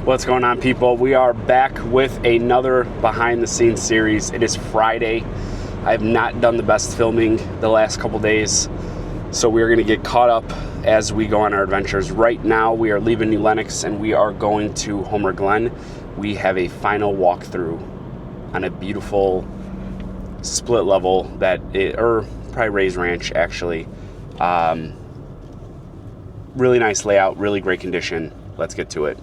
What's going on, people? We are back with another behind the scenes series. It is Friday. I have not done the best filming the last couple days, so we are going to get caught up as we go on our adventures. Right now we are leaving New Lenox and we are going to Homer Glen. We have a final walkthrough on a beautiful split level or probably Ray's Ranch actually. Really nice layout, really great condition. Let's get to it.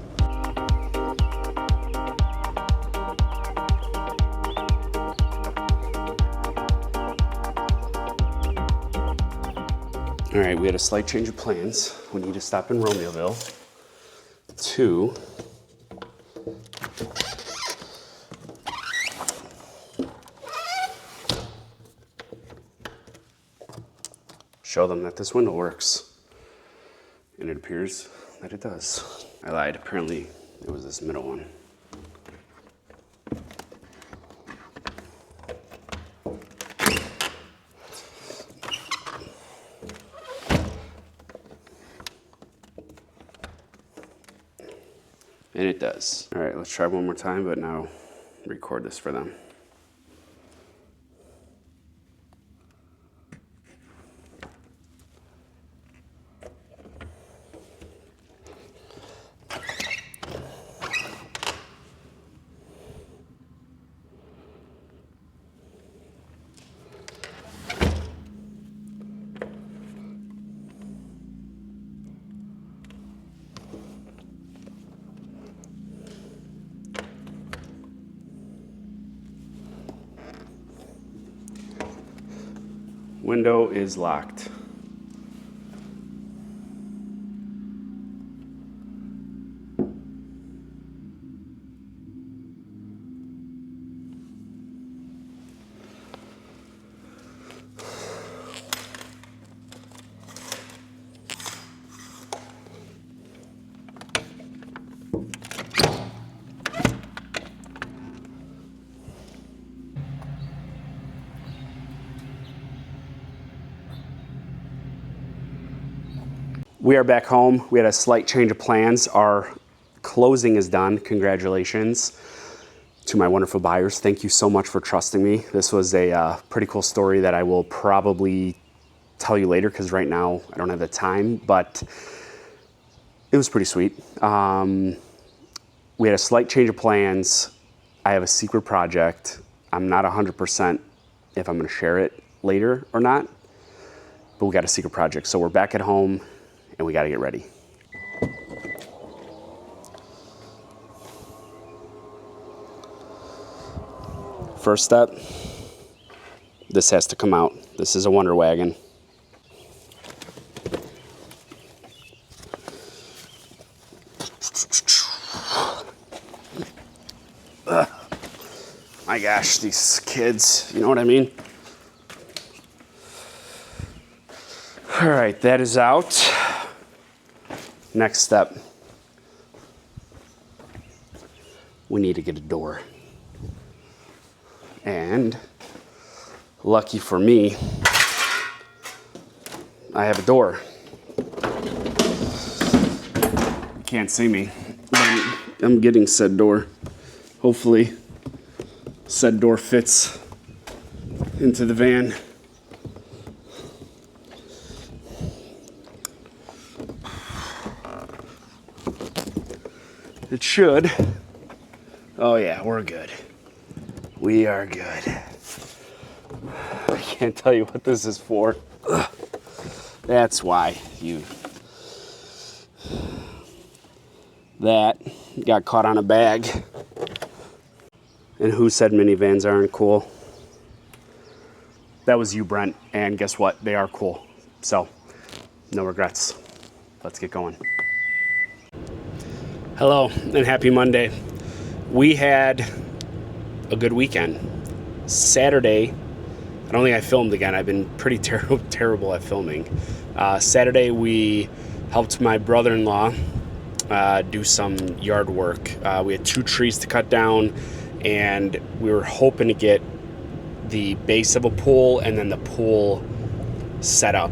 All right, we had a slight change of plans. We need to stop in Romeoville to show them that this window works. And it appears that it does. I lied, apparently it was this middle one. And it does. All right, let's try one more time, but now record this for them. Window is locked. We are back home. We had a slight change of plans. Our closing is done. Congratulations to my wonderful buyers. Thank you so much for trusting me. This was a pretty cool story that I will probably tell you later because right now I don't have the time, but it was pretty sweet. We had a slight change of plans. I have a secret project. I'm not 100% if I'm gonna share it later or not, but we got a secret project. So we're back at home and we got to get ready. First step, this has to come out. This is a Wonder Wagon. My gosh, these kids, you know what I mean? All right, that is out. Next step, we need to get a door. And lucky for me, I have a door. You can't see me, but I'm getting said door. Hopefully, said door fits into the van. It should. Oh yeah, we're good. We are good. I can't tell you what this is for. Ugh. That's why that got caught on a bag. And who said minivans aren't cool? That was you, Brent, and guess what? They are cool. So, no regrets. Let's get going. Hello and happy Monday. We had a good weekend. Saturday, I don't think I filmed again. I've been pretty terrible at filming. Saturday we helped my brother-in-law do some yard work. We had 2 trees to cut down and we were hoping to get the base of a pool and then the pool set up.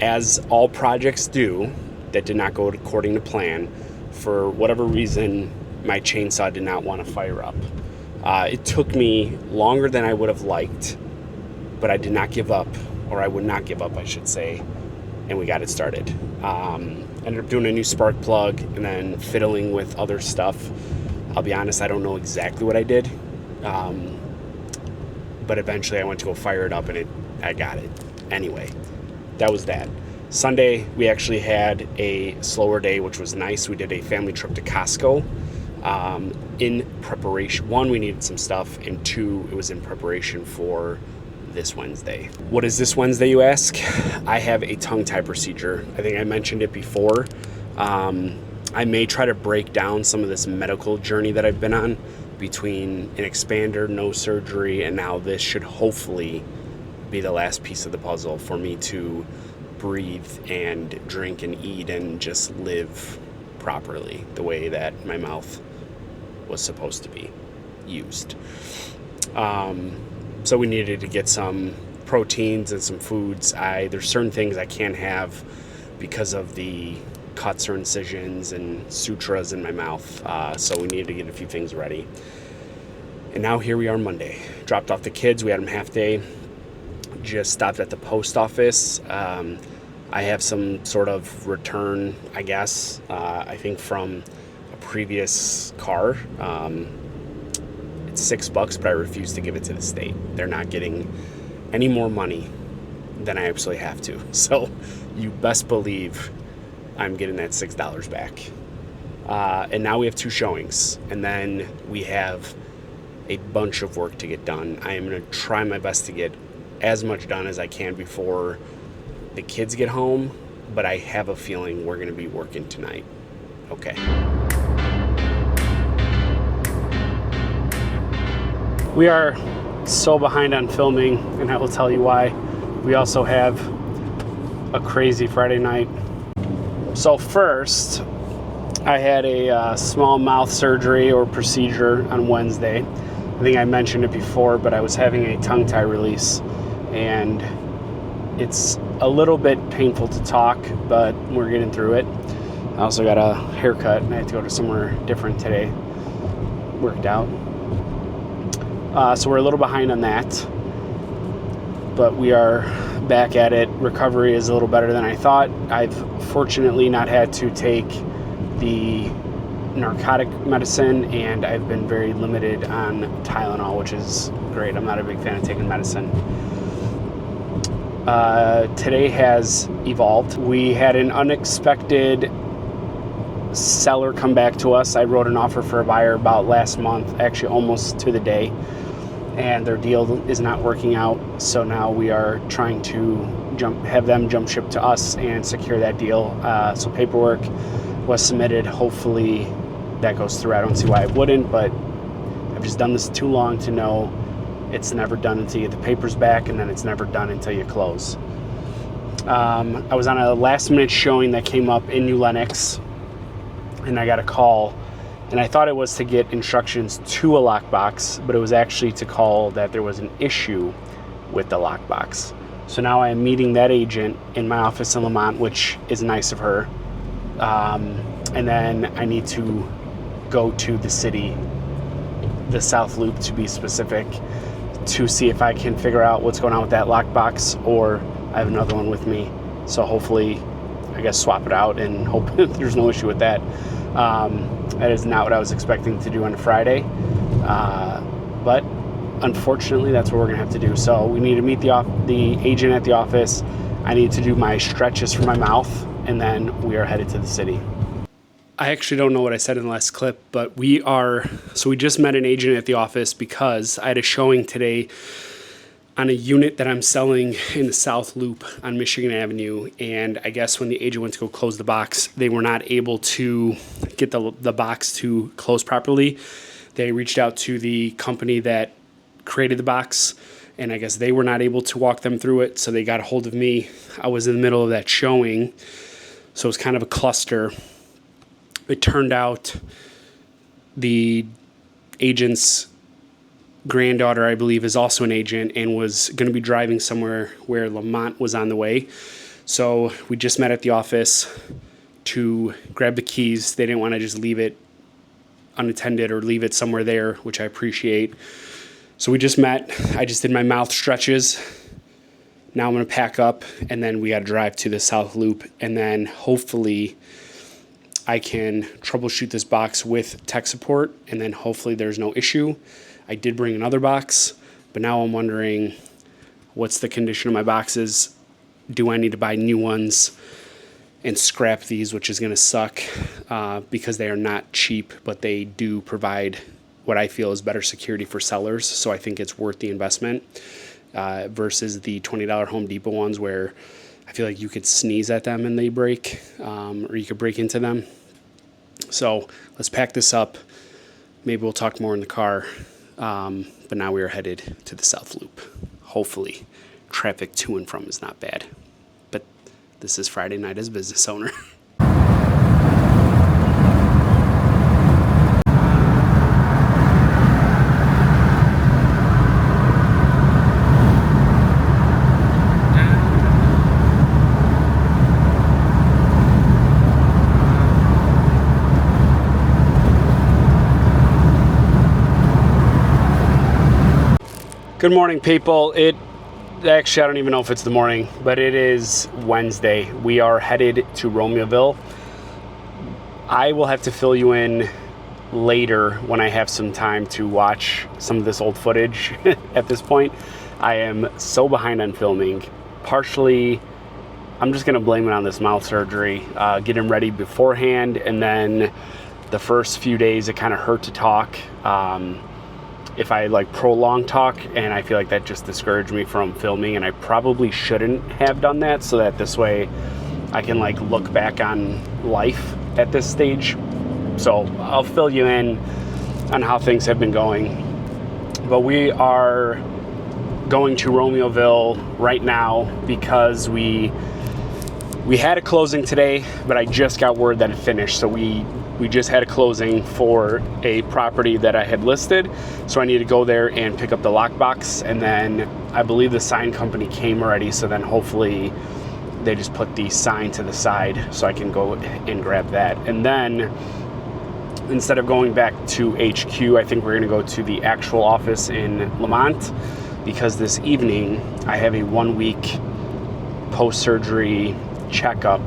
As all projects do, that did not go according to plan. For whatever reason, my chainsaw did not want to fire up. It took me longer than I would have liked, but I did not give up, or I would not give up, I should say, and we got it started. Ended up doing a new spark plug and then fiddling with other stuff. I'll be honest, I don't know exactly what I did, but eventually I went to go fire it up and I got it. Anyway, that was that. Sunday, we actually had a slower day, which was nice. We did a family trip to Costco in preparation. One, we needed some stuff, and two, it was in preparation for this Wednesday. What is this Wednesday, you ask? I have a tongue tie procedure. I think I mentioned it before. I may try to break down some of this medical journey that I've been on between an expander, no surgery, and now this should hopefully be the last piece of the puzzle for me to breathe and drink and eat and just live properly the way that my mouth was supposed to be used. So we needed to get some proteins and some foods. There's certain things I can't have because of the cuts or incisions and sutras in my mouth. So we needed to get a few things ready. And now here we are Monday. Dropped off the kids. We had them half day. Just stopped at the post office. I have some sort of return, I guess, I think from a previous car. It's $6, but I refuse to give it to the state. They're not getting any more money than I absolutely have to. So you best believe I'm getting that $6 back. And now we have 2 showings, and then we have a bunch of work to get done. I am going to try my best to get as much done as I can before the kids get home, but I have a feeling we're going to be working tonight. Okay. We are so behind on filming, and I will tell you why. We also have a crazy Friday night. So first, I had a small mouth surgery or procedure on Wednesday. I think I mentioned it before, but I was having a tongue tie release, and it's a little bit painful to talk, but we're getting through it. I also got a haircut, and I had to go to somewhere different today. Worked out. So we're a little behind on that, but we are back at it. Recovery is a little better than I thought. I've fortunately not had to take the narcotic medicine, and I've been very limited on Tylenol, which is great. I'm not a big fan of taking medicine. Today has evolved. We had an unexpected seller come back to us. I wrote an offer for a buyer about last month, actually almost to the day, and their deal is not working out. So now we are trying to have them jump ship to us and secure that deal. So paperwork was submitted. Hopefully that goes through. I don't see why it wouldn't, but I've just done this too long to know it's never done until you get the papers back, and then it's never done until you close. I was on a last minute showing that came up in New Lenox, and I got a call, and I thought it was to get instructions to a lockbox, but it was actually to call that there was an issue with the lockbox. So now I am meeting that agent in my office in Lamont, which is nice of her. And then I need to go to the city, the South Loop to be specific, to see if I can figure out what's going on with that lockbox, or I have another one with me. So hopefully, I guess, swap it out and hope there's no issue with that. That is not what I was expecting to do on a Friday. But unfortunately, that's what we're going to have to do. So we need to meet the agent at the office. I need to do my stretches for my mouth, and then we are headed to the city. I actually don't know what I said in the last clip, but we just met an agent at the office because I had a showing today on a unit that I'm selling in the South Loop on Michigan Avenue. And I guess when the agent went to go close the box, they were not able to get the box to close properly. They reached out to the company that created the box, and I guess they were not able to walk them through it, so they got a hold of me. I was in the middle of that showing, so it was kind of a cluster. It turned out the agent's granddaughter, I believe, is also an agent and was going to be driving somewhere where Lamont was on the way. So we just met at the office, to grab the keys. They didn't want to just leave it unattended or leave it somewhere there, which I appreciate. So we just met. I just did my mouth stretches. Now I'm going to pack up, and then we got to drive to the South Loop, and then hopefully I can troubleshoot this box with tech support, and then hopefully there's no issue. I did bring another box, but now I'm wondering what's the condition of my boxes. Do I need to buy new ones and scrap these, which is going to suck because they are not cheap, but they do provide what I feel is better security for sellers. So I think it's worth the investment versus the $20 Home Depot ones where I feel like you could sneeze at them and they break, or you could break into them. So let's pack this up. Maybe we'll talk more in the car. But now we are headed to the South Loop. Hopefully traffic to and from is not bad. But this is Friday night as a business owner. Good morning, people. Actually, I don't even know if it's the morning, but it is Wednesday. We are headed to Romeoville. I will have to fill you in later when I have some time to watch some of this old footage. At this point, I am so behind on filming. Partially, I'm just going to blame it on this mouth surgery, getting ready beforehand, and then the first few days it kind of hurt to talk. If I like prolong talk, and I feel like that just discouraged me from filming, and I probably shouldn't have done that, so that this way I can like look back on life at this stage. So I'll fill you in on how things have been going. But we are going to Romeoville right now because we had a closing today, but I just got word that it finished. So we just had a closing for a property that I had listed. So I need to go there and pick up the lockbox. And then I believe the sign company came already. So then hopefully they just put the sign to the side so I can go and grab that. And then instead of going back to HQ, I think we're gonna go to the actual office in Lamont, because this evening I have a 1 week post-surgery checkup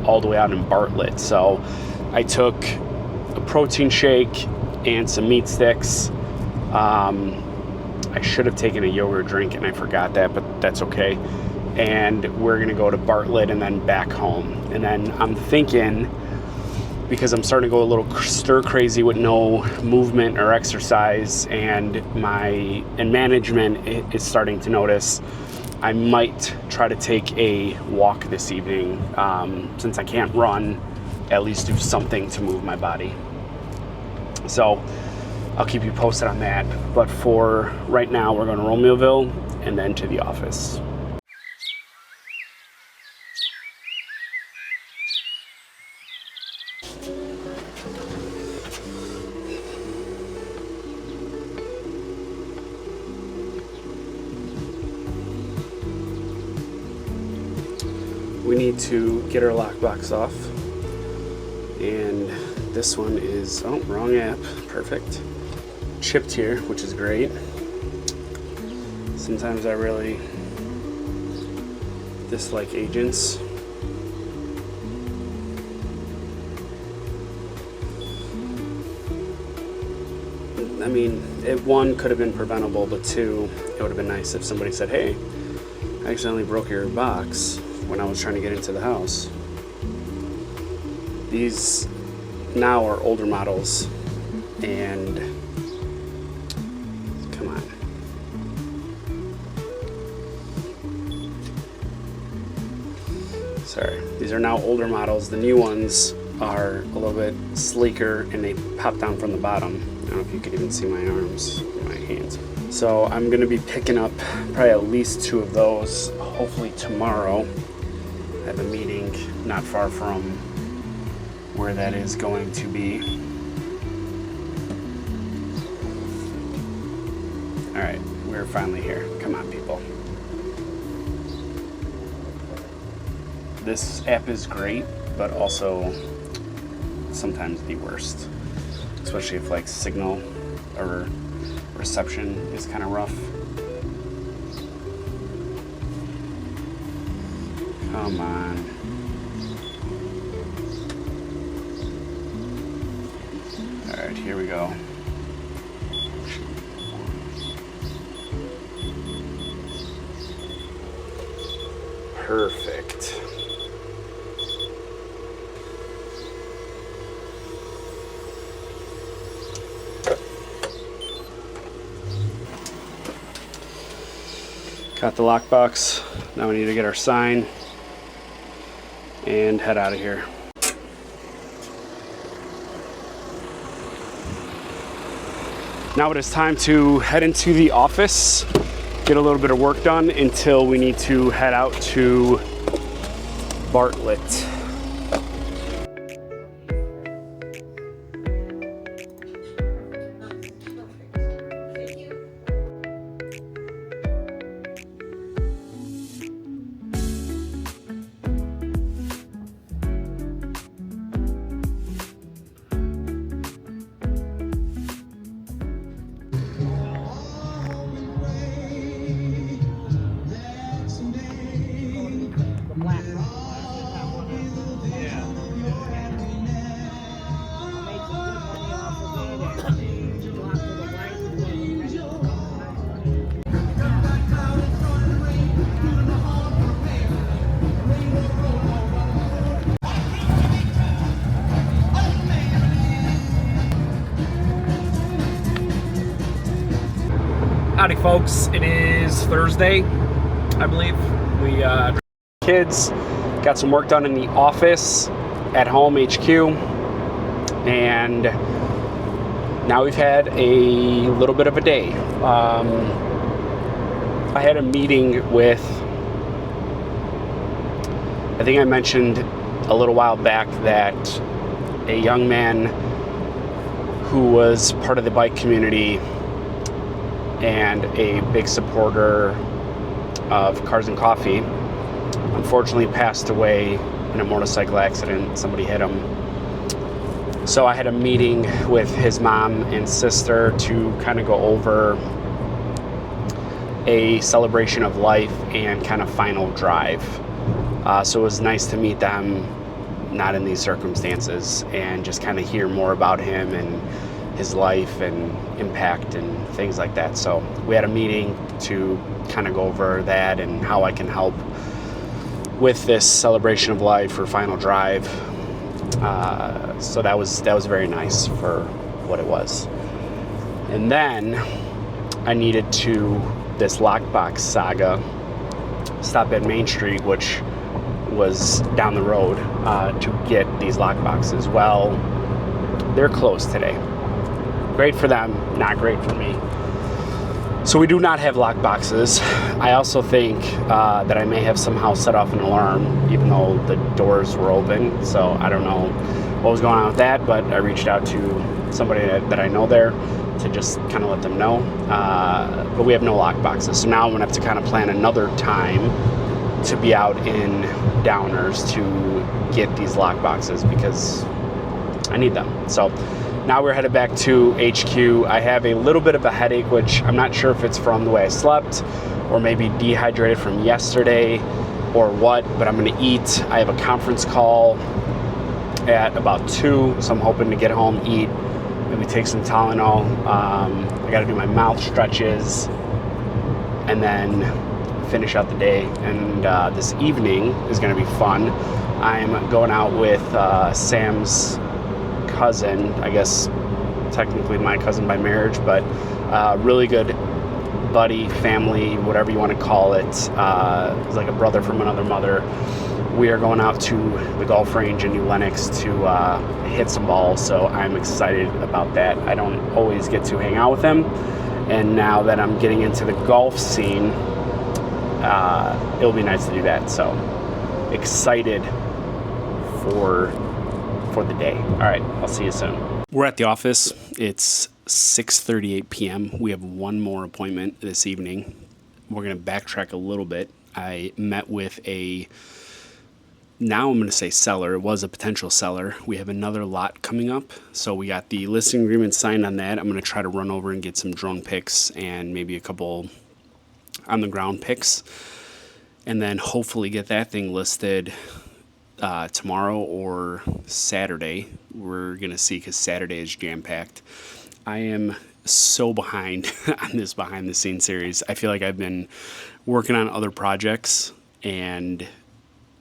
all the way out in Bartlett. So I took a protein shake and some meat sticks. I should have taken a yogurt drink and I forgot that, but that's okay. And we're gonna go to Bartlett and then back home. And then I'm thinking, because I'm starting to go a little stir crazy with no movement or exercise, and management is starting to notice, I might try to take a walk this evening. Since I can't run, at least do something to move my body. So I'll keep you posted on that. But for right now, we're going to Romeoville and then to the office. We need to get our lockbox off. And this one is, oh, wrong app, perfect. Chipped here, which is great. Sometimes I really dislike agents. I mean, one could have been preventable, but two, it would have been nice if somebody said, hey, I accidentally broke your box when I was trying to get into the house. These now are older models, and come on. Sorry, these are now older models. The new ones are a little bit sleeker and they pop down from the bottom. I don't know if you can even see my arms, my hands. So I'm gonna be picking up probably at least 2 of those, hopefully tomorrow. I have a meeting not far from where that is going to be. All right, we're finally here. Come on, people. This app is great. but also sometimes the worst, especially if like signal or reception is kind of rough. Come on. All right, here we go. Perfect. Got the lockbox. Now we need to get our sign and head out of here. Now it is time to head into the office, get a little bit of work done until we need to head out to Bartlett. Howdy folks, it is Thursday, I believe. We kids got some work done in the office at home HQ, and now we've had a little bit of a day. I had a meeting with, I think I mentioned a little while back that a young man who was part of the bike community and a big supporter of Cars and Coffee unfortunately passed away in a motorcycle accident. Somebody hit him. So I had a meeting with his mom and sister to kind of go over a celebration of life and kind of final drive. So it was nice to meet them, not in these circumstances, and just kind of hear more about him and his life and impact and things like that. So we had a meeting to kind of go over that and how I can help with this celebration of life or final drive. So that was very nice for what it was. And then I needed to, this lockbox saga, stop at Main Street, which was down the road, to get these lockboxes. Well, they're closed today. Great for them, not great for me. So we do not have lock boxes. I also think that I may have somehow set off an alarm, even though the doors were open. So I don't know what was going on with that, but I reached out to somebody that I know there to just kind of let them know. But we have no lock boxes. So now I'm gonna have to kind of plan another time to be out in Downers to get these lock boxes because I need them. So now we're headed back to HQ. I have a little bit of a headache, which I'm not sure if it's from the way I slept or maybe dehydrated from yesterday or what, but I'm gonna eat. I have a conference call at about 2, so I'm hoping to get home, eat, maybe take some Tylenol. I gotta do my mouth stretches and then finish out the day. And this evening is gonna be fun. I'm going out with Sam's cousin, I guess technically my cousin by marriage, but really good buddy, family, whatever you want to call it. He's like a brother from another mother. We are going out to the golf range in New Lenox to hit some balls, so I'm excited about that. I don't always get to hang out with him, and now that I'm getting into the golf scene, it'll be nice to do that. So excited for the day. All right, I'll see you soon. We're at the office. It's 6:38 p.m. We have one more appointment this evening. We're going to backtrack a little bit. I met with a now I'm going to say seller. It was a potential seller. We have another lot coming up. So we got the listing agreement signed on that. I'm going to try to run over and get some drone pics and maybe a couple on the ground pics. And then hopefully get that thing listed tomorrow or Saturday. We're going to see because Saturday is jam-packed. I am so behind on this behind the scenes series. I feel like I've been working on other projects and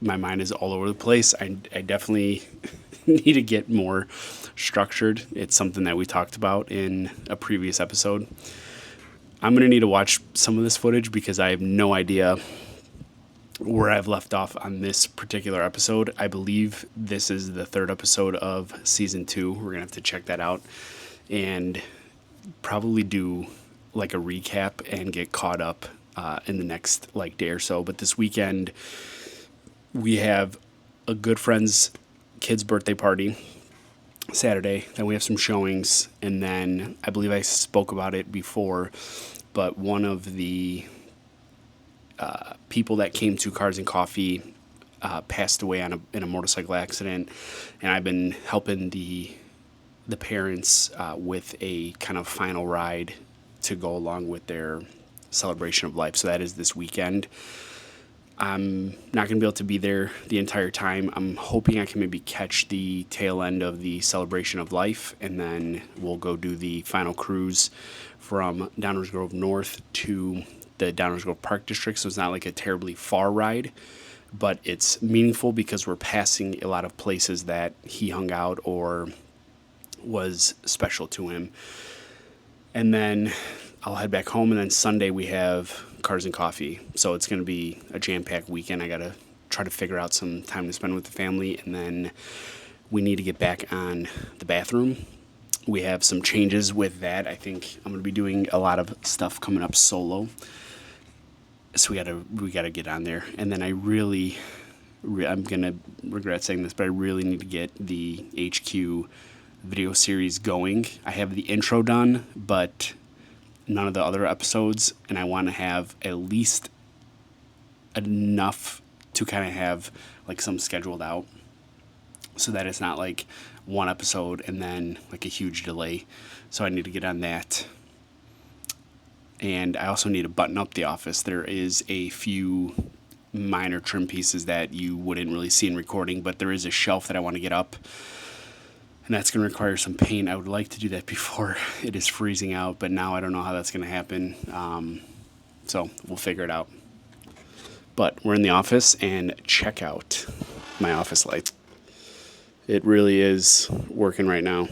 my mind is all over the place. I definitely need to get more structured. It's something that we talked about in a previous episode. I'm going to need to watch some of this footage because I have no idea where I've left off on this particular episode. I believe this is the 3rd episode of season 2. We're going to have to check that out and probably do like a recap and get caught up in the next like day or so. But this weekend, we have a good friend's kid's birthday party Saturday. Then we have some showings. And then I believe I spoke about it before, but one of the people that came to Cars and Coffee passed away in a motorcycle accident. And I've been helping the parents with a kind of final ride to go along with their celebration of life. So that is this weekend. I'm not going to be able to be there the entire time. I'm hoping I can maybe catch the tail end of the celebration of life, and then we'll go do the final cruise from Downers Grove North to the Downers Grove Park District. So it's not like a terribly far ride, but it's meaningful because we're passing a lot of places that he hung out or was special to him. And then I'll head back home, and then Sunday we have Cars and Coffee. So it's going to be a jam-packed weekend. I got to try to figure out some time to spend with the family, and then we need to get back on the bathroom. We have some changes with that. I think I'm going to be doing a lot of stuff coming up solo. So we got to get on there. And then I'm going to regret saying this, but I really need to get the HQ video series going. I have the intro done, but none of the other episodes, and I want to have at least enough to kind of have like some scheduled out so that it's not like one episode and then like a huge delay. So I need to get on that. And I also need to button up the office. There is a few minor trim pieces that you wouldn't really see in recording, but there is a shelf that I want to get up, and that's going to require some paint. I would like to do that before it is freezing out, but now I don't know how that's going to happen. So we'll figure it out. But we're in the office, and check out my office lights. It really is working right now.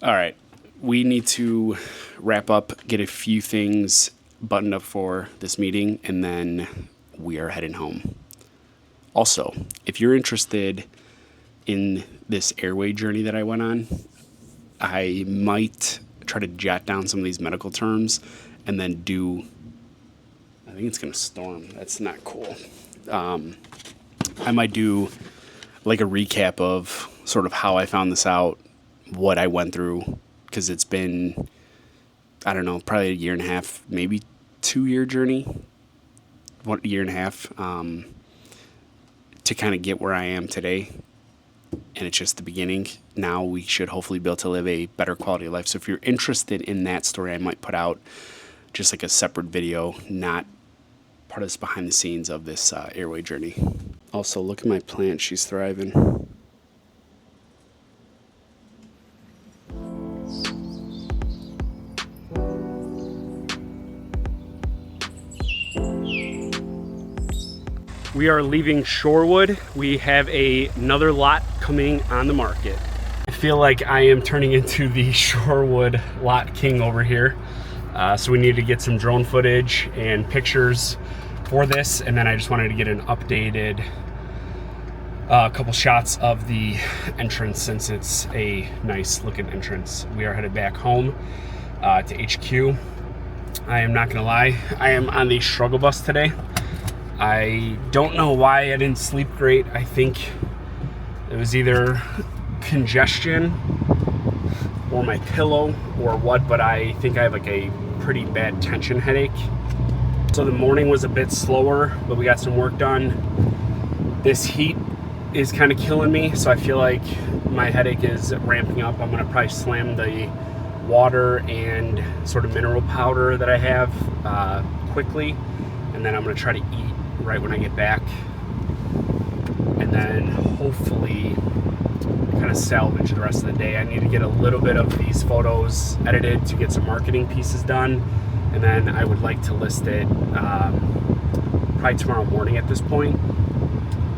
All right. We need to wrap up, get a few things buttoned up for this meeting, and then we are heading home. Also, if you're interested in this airway journey that I went on, I might try to jot down some of these medical terms and then I think it's going to storm. That's not cool. I might do like a recap of sort of how I found this out, what I went through, because it's been, I don't know, probably a year and a half, maybe 2-year journey, 1 year and a half, to kind of get where I am today. And it's just the beginning. Now we should hopefully be able to live a better quality of life. So if you're interested in that story, I might put out just like a separate video, not part of this behind the scenes of this airway journey. Also, look at my plant. She's thriving. We are leaving Shorewood. We have another lot coming on the market. I feel like I am turning into the Shorewood lot king over here. So we need to get some drone footage and pictures for this. And then I just wanted to get an updated couple shots of the entrance since it's a nice looking entrance. We are headed back home to HQ. I am not gonna lie, I am on the struggle bus today. I don't know why I didn't sleep great. I think it was either congestion or my pillow or what, but I think I have like a pretty bad tension headache. So the morning was a bit slower, but we got some work done. This heat is kind of killing me, so I feel like my headache is ramping up. I'm gonna probably slam the water and sort of mineral powder that I have quickly, and then I'm gonna try to eat right when I get back, and then hopefully kind of salvage the rest of the day. I need to get a little bit of these photos edited to get some marketing pieces done, and then I would like to list it probably tomorrow morning at this point,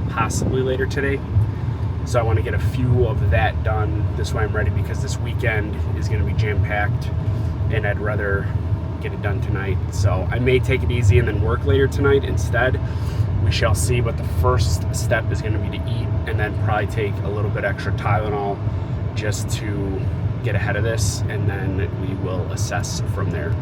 possibly later today. So I want to get a few of that done this way I'm ready, because this weekend is going to be jam-packed and I'd rather get it done tonight. So I may take it easy and then work later tonight instead. We shall see, but the first step is going to be to eat and then probably take a little bit extra Tylenol just to get ahead of this, and then we will assess from there.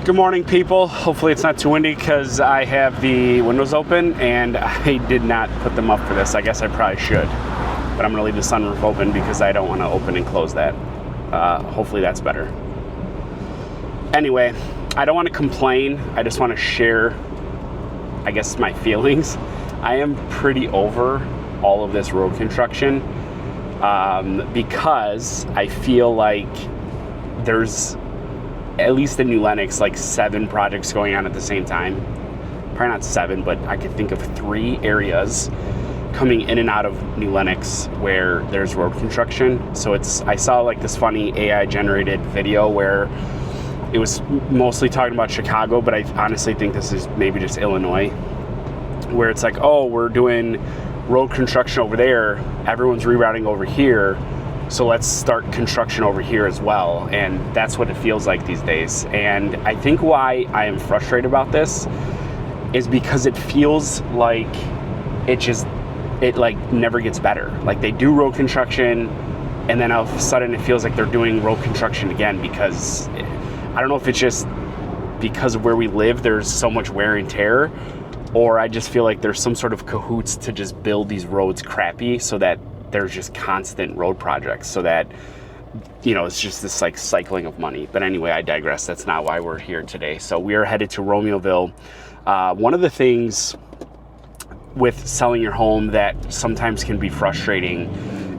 Good morning, people. Hopefully it's not too windy because I have the windows open and I did not put them up for this. I guess I probably should, but I'm gonna leave the sunroof open because I don't want to open and close that. Hopefully that's better. Anyway, I don't want to complain. I just want to share, I guess, my feelings. I am pretty over all of this road construction because I feel like there's, at least in New Lenox, like 7 projects going on at the same time. Probably not 7, but I could think of 3 areas coming in and out of New Lenox where there's road construction. So I saw like this funny AI generated video where it was mostly talking about Chicago, but I honestly think this is maybe just Illinois, where it's like, oh, we're doing road construction over there, everyone's rerouting over here, so let's start construction over here as well. And that's what it feels like these days. And I think why I am frustrated about this is because it feels like it like never gets better. Like they do road construction and then all of a sudden it feels like they're doing road construction again, because I don't know if it's just because of where we live, there's so much wear and tear, or I just feel like there's some sort of cahoots to just build these roads crappy so that there's just constant road projects, so that, you know, it's just this like cycling of money. But anyway, I digress. That's not why we're here today. So we are headed to Romeoville. One of the things with selling your home that sometimes can be frustrating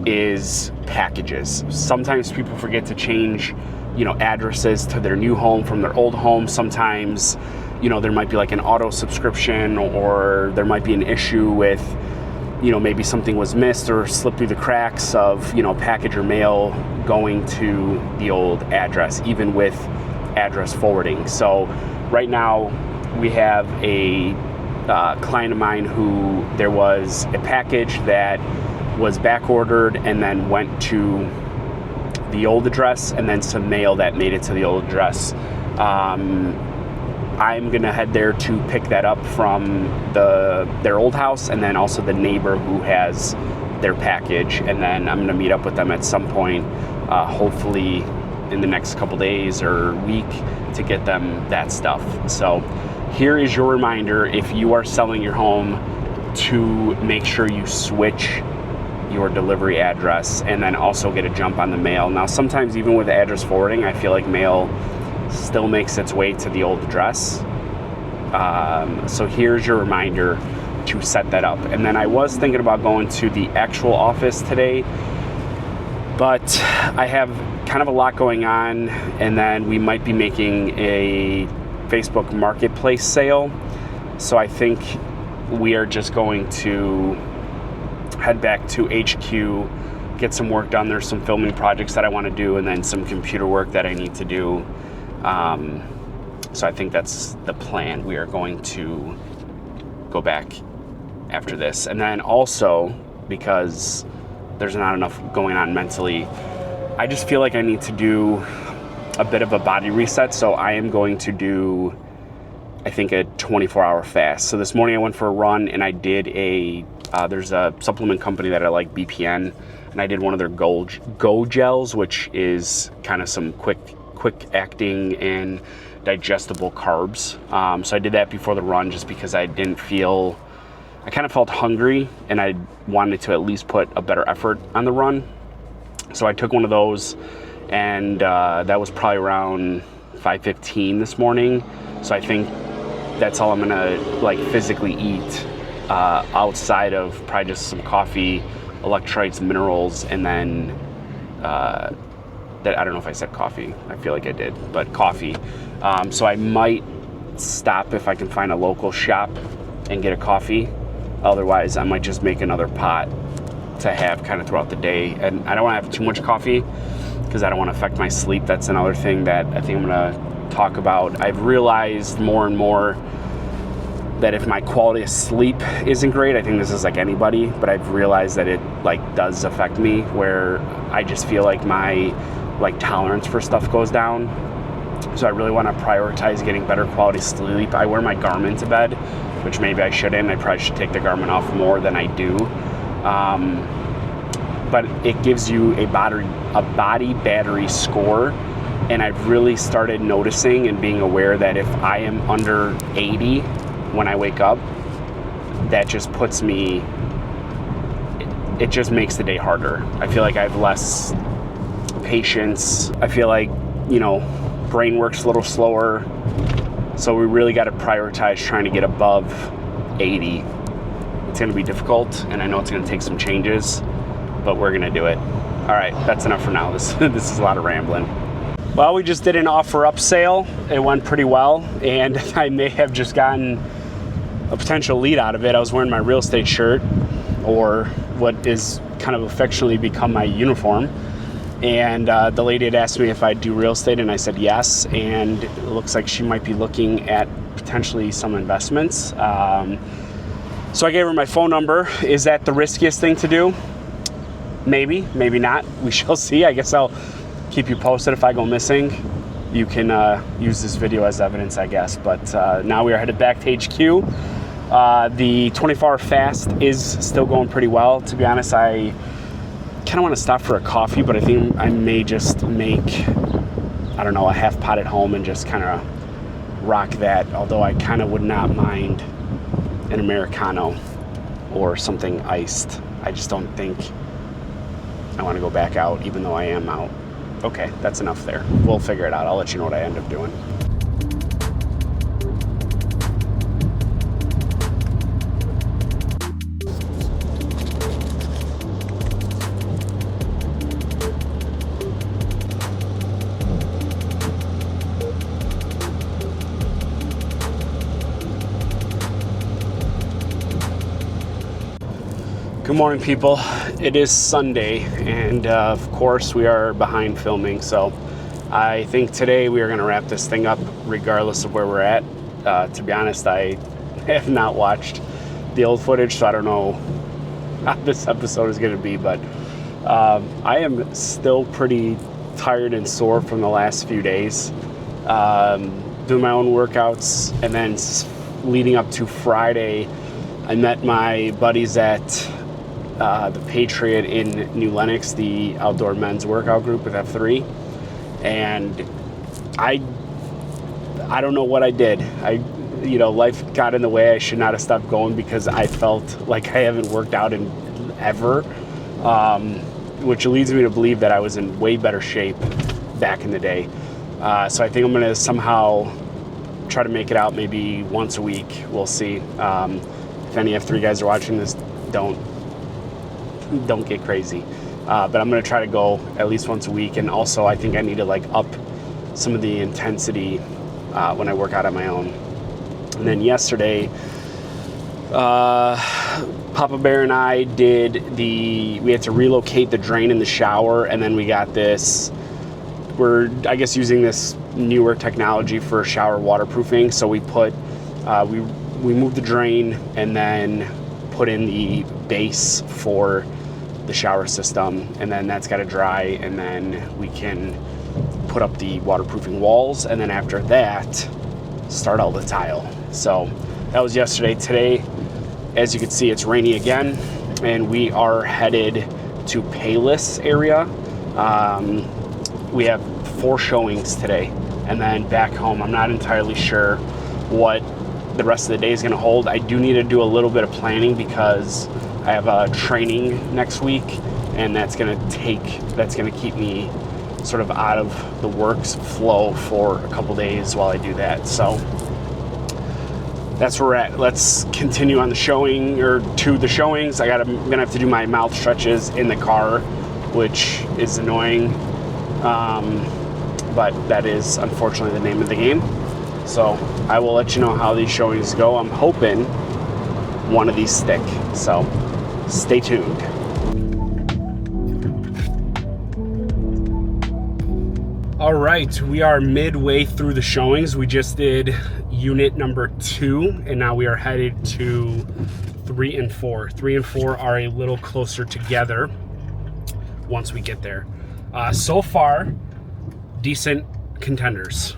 is packages. Sometimes people forget to change, you know, addresses to their new home from their old home. Sometimes, you know, there might be like an auto subscription, or there might be an issue with, you know, maybe something was missed or slipped through the cracks of, you know, package or mail going to the old address, even with address forwarding. So right now we have a client of mine who there was a package that was back ordered and then went to the old address, and then some mail that made it to the old address. I'm gonna head there to pick that up from their old house, and then also the neighbor who has their package, and then I'm gonna meet up with them at some point, hopefully in the next couple days or week, to get them that stuff. So here is your reminder, if you are selling your home, to make sure you switch your delivery address and then also get a jump on the mail. Now sometimes even with address forwarding, I feel like mail still makes its way to the old address. So here's your reminder to set that up. And then I was thinking about going to the actual office today, but I have kind of a lot going on, and then we might be making a Facebook Marketplace sale. So I think we are just going to head back to HQ, get some work done. There's some filming projects that I want to do, and then some computer work that I need to do. So I think that's the plan. We are going to go back after this. And then also, because there's not enough going on mentally, I just feel like I need to do a bit of a body reset. So I am going to do, I think, a 24-hour fast. So this morning I went for a run, and I did there's a supplement company that I like, BPN, and I did one of their Go Gels, which is kind of some quick acting and digestible carbs. So I did that before the run just because I I kind of felt hungry and I wanted to at least put a better effort on the run. So I took one of those, and that was probably around 5:15 this morning. So I think that's all I'm gonna like physically eat outside of probably just some coffee, electrolytes, minerals, and then that I don't know if I said coffee. I feel like I did, but coffee. So I might stop if I can find a local shop and get a coffee. Otherwise, I might just make another pot to have kind of throughout the day. And I don't want to have too much coffee because I don't want to affect my sleep. That's another thing that I think I'm going to talk about. I've realized more and more that if my quality of sleep isn't great, I think this is like anybody, but I've realized that it like does affect me, where I just feel like my like tolerance for stuff goes down. So I really want to prioritize getting better quality sleep. I wear my Garmin to bed, which maybe I shouldn't. I probably should take the Garmin off more than I do. But it gives you a body battery score. And I've really started noticing and being aware that if I am under 80 when I wake up, that just puts me, it just makes the day harder. I feel like I have less patience. I feel like, you know, brain works a little slower. So we really got to prioritize trying to get above 80. It's going to be difficult, and I know it's going to take some changes, but we're going to do it. All right, that's enough for now. This is a lot of rambling. Well, we just did an offer up sale. It went pretty well, and I may have just gotten a potential lead out of it. I was wearing my real estate shirt, or what is kind of affectionately become my uniform. And the lady had asked me if I'd do real estate, and I said yes. And it looks like she might be looking at potentially some investments. So I gave her my phone number. Is that the riskiest thing to do? Maybe, maybe not. We shall see. I guess I'll keep you posted if I go missing. You can use this video as evidence, I guess. But now we are headed back to HQ. The 24-hour fast is still going pretty well. To be honest, I kind of want to stop for a coffee, but I think I may just make, I don't know, a half pot at home and just kind of rock that. Although I kind of would not mind an Americano or something iced. I just don't think I want to go back out, even though I am out. Okay, that's enough there. We'll figure it out. I'll let you know what I end up doing. Good morning, people. It is Sunday, and of course we are behind filming, so I think today we are going to wrap this thing up regardless of where we're at. To be honest, I have not watched the old footage, so I don't know how this episode is going to be, but I am still pretty tired and sore from the last few days. Doing my own workouts, and then leading up to Friday, I met my buddies at the Patriot in New Lenox, the outdoor men's workout group with F3, and I don't know what I did. Life got in the way. I should not have stopped going because I felt like I haven't worked out in ever, which leads me to believe that I was in way better shape back in the day. So I think I'm going to somehow try to make it out maybe once a week. We'll see. If any F3 guys are watching this, don't get crazy. But I'm going to try to go at least once a week. And also I think I need to up some of the intensity when I work out on my own. And then yesterday, Papa Bear and I we had to relocate the drain in the shower, and then we got this, we're, I guess, using this newer technology for shower waterproofing. So we put, we moved the drain and then put in the base for the shower system, and then that's got to dry, and then we can put up the waterproofing walls, and then after that start all the tile. So that was yesterday. Today, as you can see, it's rainy again, and we are headed to Payless area. We have 4 showings today, and then back home. I'm not entirely sure what the rest of the day is going to hold. I do need to do a little bit of planning because I have a training next week, and that's going to keep me sort of out of the works flow for a couple days while I do that. So that's where we're at. Let's continue on the showing, or to the showings. I'm gonna have to do my mouth stretches in the car, which is annoying, but that is unfortunately the name of the game. So I will let you know how these showings go. I'm hoping one of these stick, so stay tuned. All right, we are midway through the showings. We just did unit number 2, and now we are headed to 3 and 4. 3 and 4 are a little closer together once we get there. So far, decent contenders.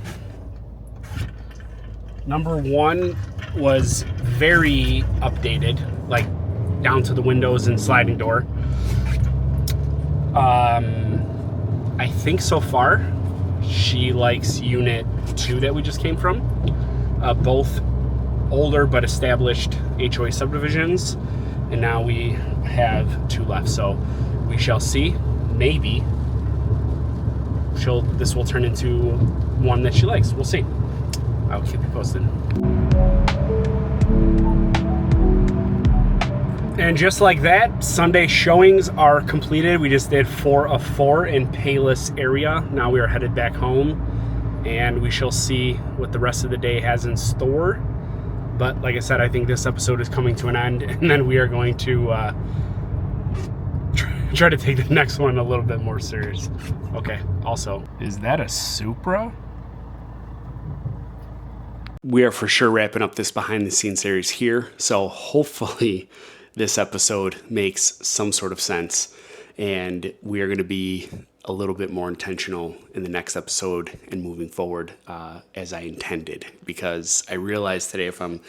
Number 1 was very updated, like down to the windows and sliding door. I think so far she likes unit 2 that we just came from. Both older but established HOA subdivisions, and now we have 2 left, so we shall see. Maybe this will turn into one that she likes. We'll see. I'll keep you posted. And just like that, Sunday showings are completed. We just did 4 of 4 in Payless area. Now we are headed back home, and we shall see what the rest of the day has in store. But like I said, I think this episode is coming to an end, and then we are going to try to take the next one a little bit more serious. Okay, also, is that a Supra? We are for sure wrapping up this behind the scenes series here, so hopefully this episode makes some sort of sense, and we are going to be a little bit more intentional in the next episode and moving forward as I intended, because I realized today, if I'm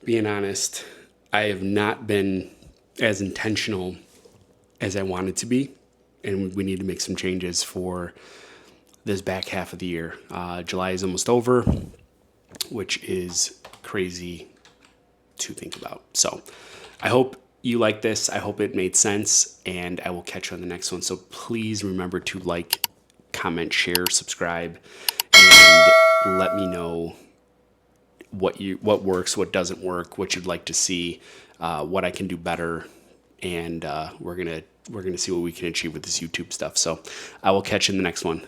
being honest, I have not been as intentional as I wanted to be, and we need to make some changes for this back half of the year. July is almost over, which is crazy to think about. So I hope you like this. I hope it made sense, and I will catch you on the next one. So please remember to like, comment, share, subscribe, and let me know what works, what doesn't work, what you'd like to see, what I can do better, and we're gonna see what we can achieve with this YouTube stuff. So I will catch you in the next one.